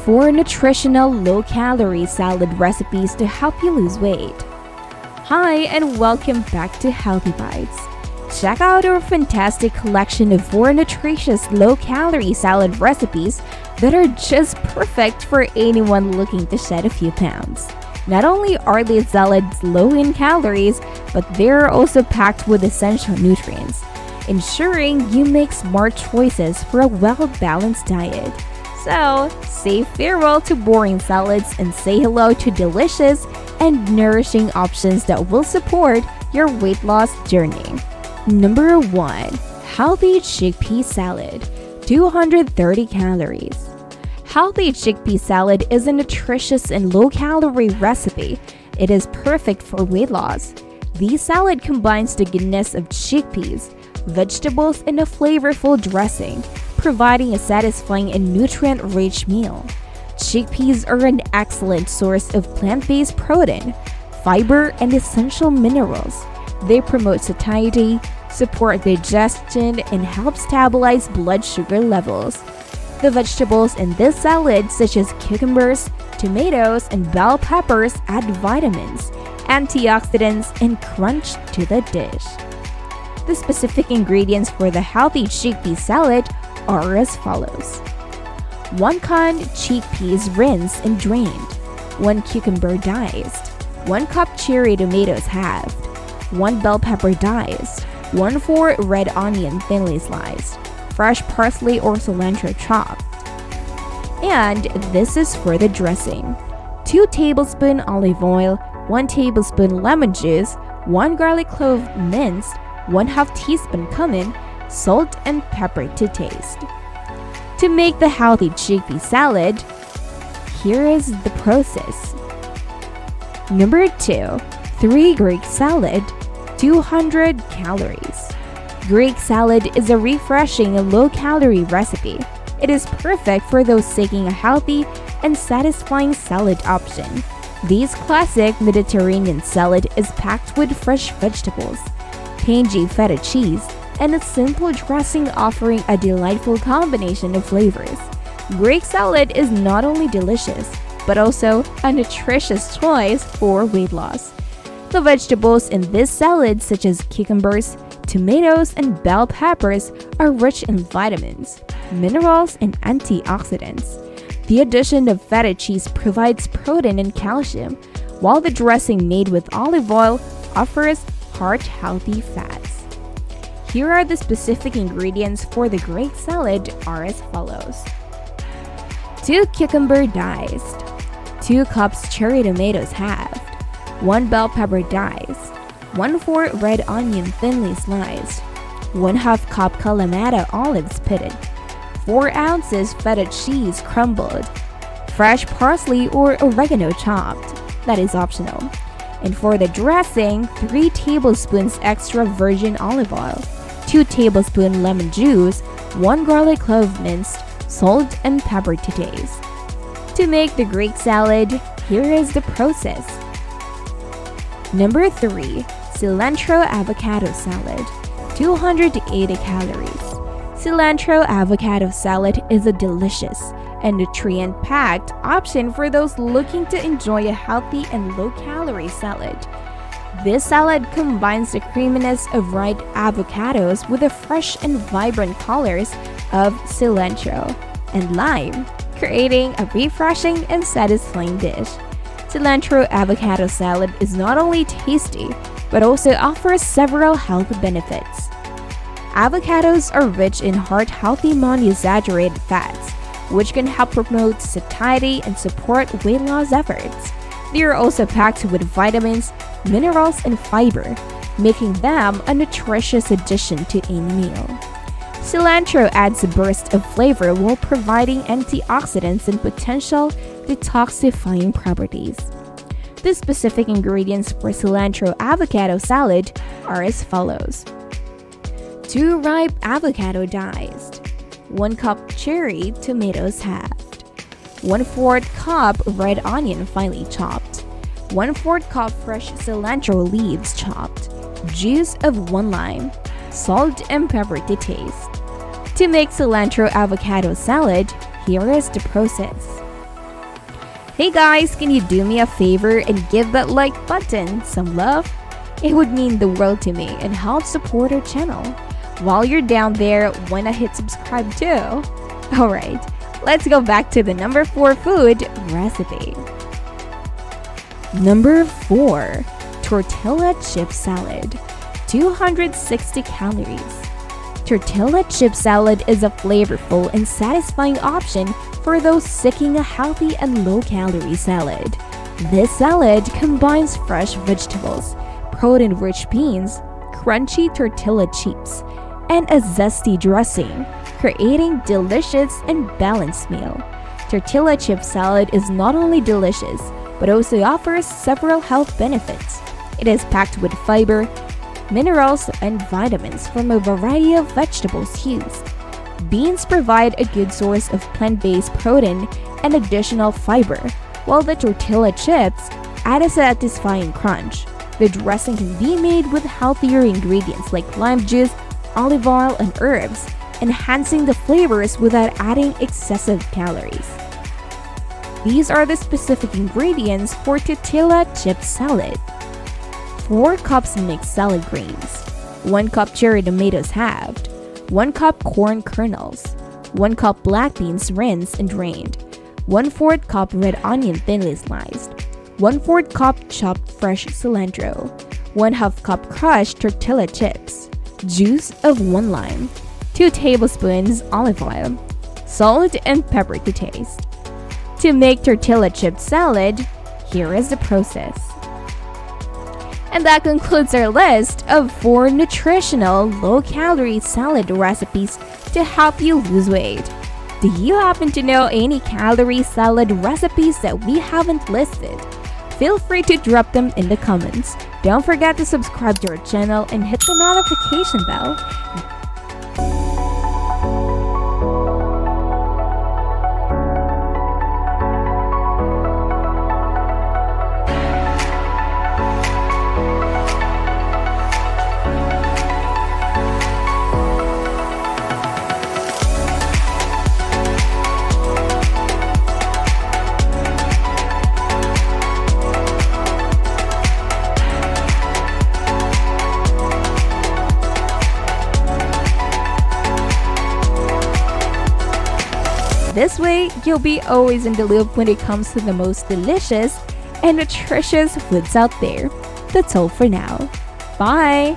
4 nutritional low-calorie salad recipes to help you lose weight. Hi, and welcome back to HealthyBites. Check out our fantastic collection of 4 nutritious low-calorie salad recipes that are just perfect for anyone looking to shed a few pounds. Not only are these salads low in calories, but they're also packed with essential nutrients, ensuring you make smart choices for a well-balanced diet. So, say farewell to boring salads and say hello to delicious and nourishing options that will support your weight loss journey. Number 1. Healthy Chickpea Salad, 230 calories. Healthy chickpea salad is a nutritious and low-calorie recipe. It is perfect for weight loss. This salad combines the goodness of chickpeas, vegetables, and a flavorful dressing, providing a satisfying and nutrient-rich meal. Chickpeas are an excellent source of plant-based protein, fiber, and essential minerals. They promote satiety, support digestion, and help stabilize blood sugar levels. The vegetables in this salad, such as cucumbers, tomatoes, and bell peppers, add vitamins, antioxidants, and crunch to the dish. The specific ingredients for the healthy chickpea salad are as follows: 1 can chickpeas rinsed and drained, 1 cucumber diced, 1 cup cherry tomatoes halved, 1 bell pepper diced, 1/4 red onion thinly sliced, fresh parsley or cilantro chopped. And this is for the dressing: 2 tablespoons olive oil, 1 tablespoon lemon juice, 1 garlic clove minced, 1/2 teaspoon cumin, salt and pepper to taste. To make the healthy chickpea salad, here is the process. Number 2. 3 Greek salad, 200 calories. Greek salad is a refreshing and low-calorie recipe. It is perfect for those seeking a healthy and satisfying salad option. This classic Mediterranean salad is packed with fresh vegetables, tangy feta cheese, and a simple dressing offering a delightful combination of flavors. Greek salad is not only delicious, but also a nutritious choice for weight loss. The vegetables in this salad, such as cucumbers, tomatoes, and bell peppers, are rich in vitamins, minerals, and antioxidants. The addition of feta cheese provides protein and calcium, while the dressing made with olive oil offers heart-healthy fats. Here are the specific ingredients for the Greek salad are as follows: 2 cucumber diced, 2 cups cherry tomatoes halved, 1 bell pepper diced, 1/4 red onion thinly sliced, 1/2 cup Kalamata olives pitted, 4 ounces feta cheese crumbled, fresh parsley or oregano chopped, that is optional. And for the dressing, 3 tablespoons extra virgin olive oil, 2 tablespoons lemon juice, 1 garlic clove minced, salt and pepper to taste. To make the Greek salad, here is the process. Number 3. Cilantro Avocado Salad, 280 calories. Cilantro avocado salad is a delicious and nutrient-packed option for those looking to enjoy a healthy and low-calorie salad. This salad combines the creaminess of ripe avocados with the fresh and vibrant colors of cilantro and lime, creating a refreshing and satisfying dish. Cilantro avocado salad is not only tasty, but also offers several health benefits. Avocados are rich in heart-healthy monounsaturated fats, which can help promote satiety and support weight loss efforts. They are also packed with vitamins, minerals, and fiber, making them a nutritious addition to any meal. Cilantro adds a burst of flavor while providing antioxidants and potential detoxifying properties. The specific ingredients for cilantro avocado salad are as follows: 2 ripe avocado diced, 1 cup cherry tomatoes halved, 1/4 cup red onion finely chopped, 1/4 cup fresh cilantro leaves chopped, juice of 1 lime, salt and pepper to taste. To make cilantro avocado salad, here is the process. Hey guys, can you do me a favor and give that like button some love? It would mean the world to me and help support our channel. While you're down there, why not hit subscribe too? Alright, let's go back to the number 4 food recipe. Number 4. Tortilla chip salad. 260 calories. Tortilla chip salad is a flavorful and satisfying option for those seeking a healthy and low-calorie salad. This salad combines fresh vegetables, protein-rich beans, crunchy tortilla chips, and a zesty dressing, creating delicious and balanced meal. Tortilla chip salad is not only delicious, but also offers several health benefits. It is packed with fiber, minerals, and vitamins from a variety of vegetables used. Beans provide a good source of plant-based protein and additional fiber, while the tortilla chips add a satisfying crunch. The dressing can be made with healthier ingredients like lime juice, olive oil, and herbs, enhancing the flavors without adding excessive calories. These are the specific ingredients for tortilla chip salad. 4 cups mixed salad greens, 1 cup cherry tomatoes halved, 1 cup corn kernels, 1 cup black beans rinsed and drained, 1/4 cup red onion thinly sliced, 1/4 cup chopped fresh cilantro, 1/2 cup crushed tortilla chips, juice of 1 lime, 2 tablespoons olive oil, salt and pepper to taste. To make tortilla chip salad, here is the process. And that concludes our list of 4 nutritional low-calorie salad recipes to help you lose weight. Do you happen to know any calorie salad recipes that we haven't listed? Feel free to drop them in the comments. Don't forget to subscribe to our channel and hit the notification bell. This way, you'll be always in the loop when it comes to the most delicious and nutritious foods out there. That's all for now. Bye!